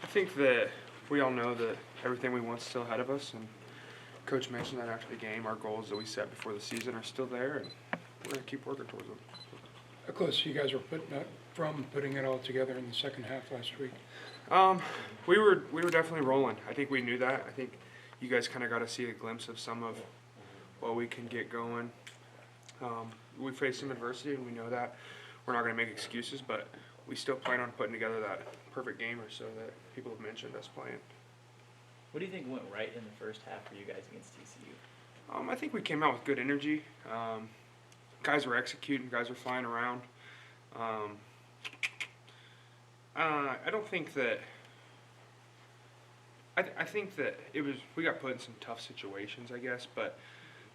I think that we all know that everything we want is still ahead of us, and Coach mentioned that after the game, our goals that we set before the season are still there, and we're going to keep working towards them. How close you guys were putting it all together in the second half last week? We were definitely rolling. I think we knew that. I think you guys kind of got to see a glimpse of some of what we can get going. We faced some adversity, and we know that. We're not going to make excuses, but we still plan on putting together that perfect game or so that people have mentioned us playing. What do you think went right in the first half for you guys against TCU? I think we came out with good energy. Guys were executing. Guys were flying around. I don't think that. I think that we got put in some tough situations, I guess, but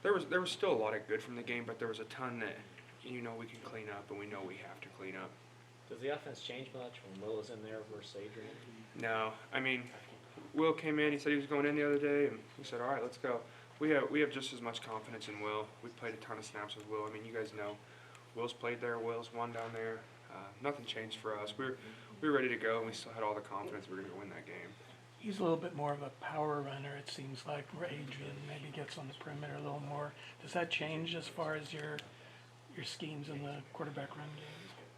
there was still a lot of good from the game. But there was a ton that we can clean up, and we know we have to clean up. Does the offense change much when Will is in there versus Adrian? No, I mean, Will came in. He said he was going in the other day, and we said, all right, let's go. We have just as much confidence in Will. We played a ton of snaps with Will. I mean, you guys know, Will's played there. Will's won down there. Nothing changed for us. We were ready to go, and we still had all the confidence we were going to win that game. He's a little bit more of a power runner, it seems like, where Adrian maybe gets on the perimeter a little more. Does that change as far as your schemes in the quarterback run game?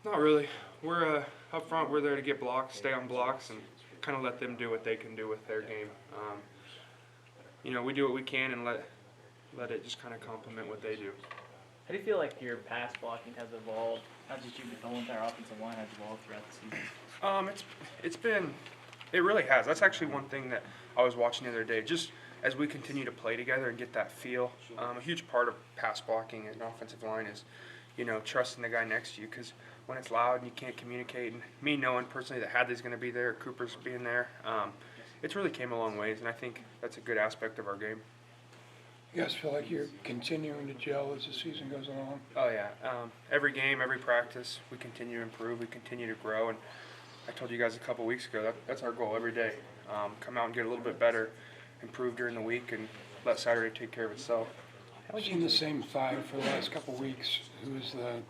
Not really. We're up front. We're there to get blocks, stay on blocks, and kind of let them do what they can do with their game. We do what we can and let it just kind of complement what they do. How do you feel like your pass blocking has evolved? How did you, the whole entire offensive line has evolved throughout the season? It really has. That's actually one thing that I was watching the other day. Just as we continue to play together and get that feel, a huge part of pass blocking and offensive line is, trusting the guy next to you, because when it's loud and you can't communicate, and me knowing personally that Hadley's going to be there, Cooper's being there, it's really came a long ways, and I think that's a good aspect of our game. You guys feel like you're continuing to gel as the season goes along? Oh, yeah. Every game, every practice, we continue to improve, we continue to grow, and I told you guys a couple weeks ago, that's our goal every day. Come out and get a little bit better, improve during the week, and let Saturday take care of itself. I've seen the same five for the last couple weeks. Who's the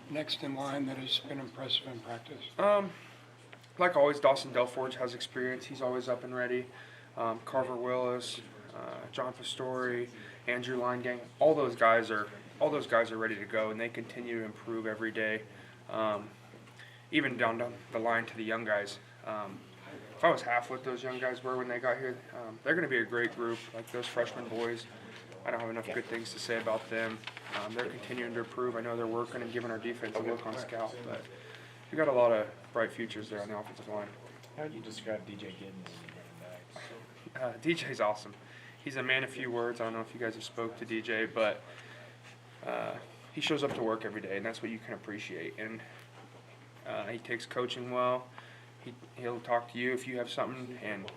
next in line that has been impressive in practice? Like always, Dawson Delforge has experience. He's always up and ready. Carver Willis, John Pastore, Andrew Linegang, all those guys are ready to go, and they continue to improve every day. Even down the line to the young guys. If I was half what those young guys were when they got here, they're going to be a great group. Like those freshman boys, I don't have enough good things to say about them. They're continuing to improve. I know they're working and giving our defense a look on scout, but we got a lot of bright futures there on the offensive line. How would you describe DJ Giddens? DJ's awesome. He's a man of few words. I don't know if you guys have spoke to DJ, but he shows up to work every day, and that's what you can appreciate. And he takes coaching well. He'll talk to you if you have something, and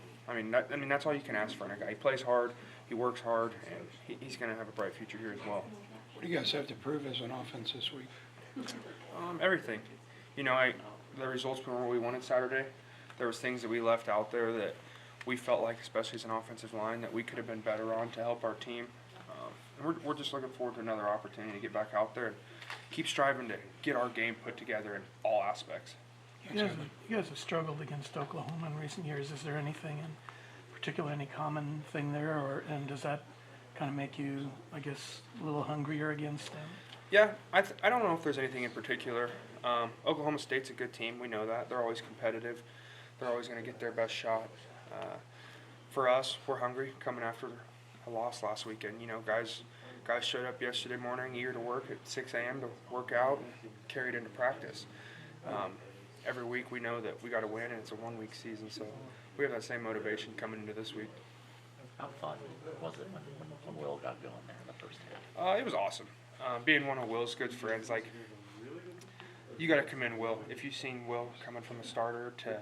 that's all you can ask for in a guy. He plays hard, he works hard, and he's going to have a bright future here as well. What do you guys have to prove as an offense this week? Everything. The results weren't what we wanted Saturday. There was things that we left out there that we felt like, especially as an offensive line, that we could have been better on to help our team. And we're just looking forward to another opportunity to get back out there and keep striving to get our game put together in all aspects. You guys have struggled against Oklahoma in recent years. Is there anything in particular, any common thing there, and does that kind of make you, I guess, a little hungrier against them? Yeah, I don't know if there's anything in particular. Oklahoma State's a good team. We know that. They're always competitive. They're always going to get their best shot. For us, we're hungry coming after a loss last weekend. Guys showed up yesterday morning eager to work at 6 a.m. to work out and carry it into practice. Every week we know that we got to win, and it's a one-week season, so we have that same motivation coming into this week. How fun was it when Will got going there in the first half? It was awesome. Being one of Will's good friends, you got to commend Will. If you've seen Will coming from a starter to,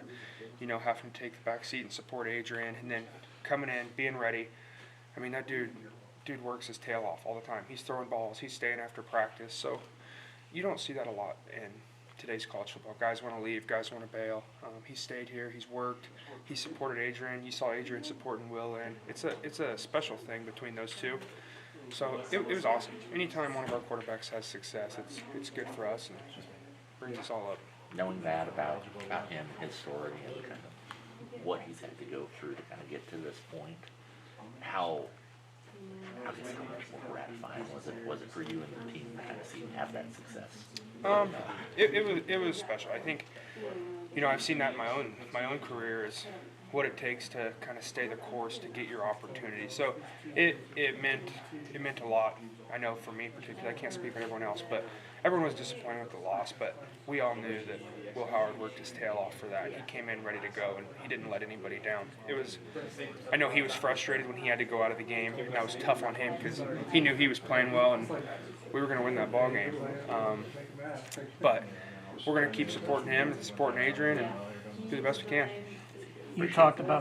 having to take the back seat and support Adrian, and then coming in, being ready. That dude works his tail off all the time. He's throwing balls. He's staying after practice. So you don't see that a lot in today's college football. Guys want to leave. Guys want to bail. He stayed here. He's worked. He supported Adrian. You saw Adrian supporting Will, and it's a special thing between those two. So it was awesome. Anytime one of our quarterbacks has success, it's good for us and brings us all up. knowing that about him, his story, and kind of what he's had to go through to kind of get to this point, how much more gratifying was it for you and the team to kind of see him have that success? It was special. I think, I've seen that in my own career is what it takes to kind of stay the course to get your opportunity. So it meant a lot. I know for me particularly, I can't speak for everyone else, but everyone was disappointed with the loss, but we all knew that Will Howard worked his tail off for that. He came in ready to go, and he didn't let anybody down. I know he was frustrated when he had to go out of the game, and that was tough on him because he knew he was playing well, and we were going to win that ball game. But we're going to keep supporting him, supporting Adrian, and do the best we can. You talked about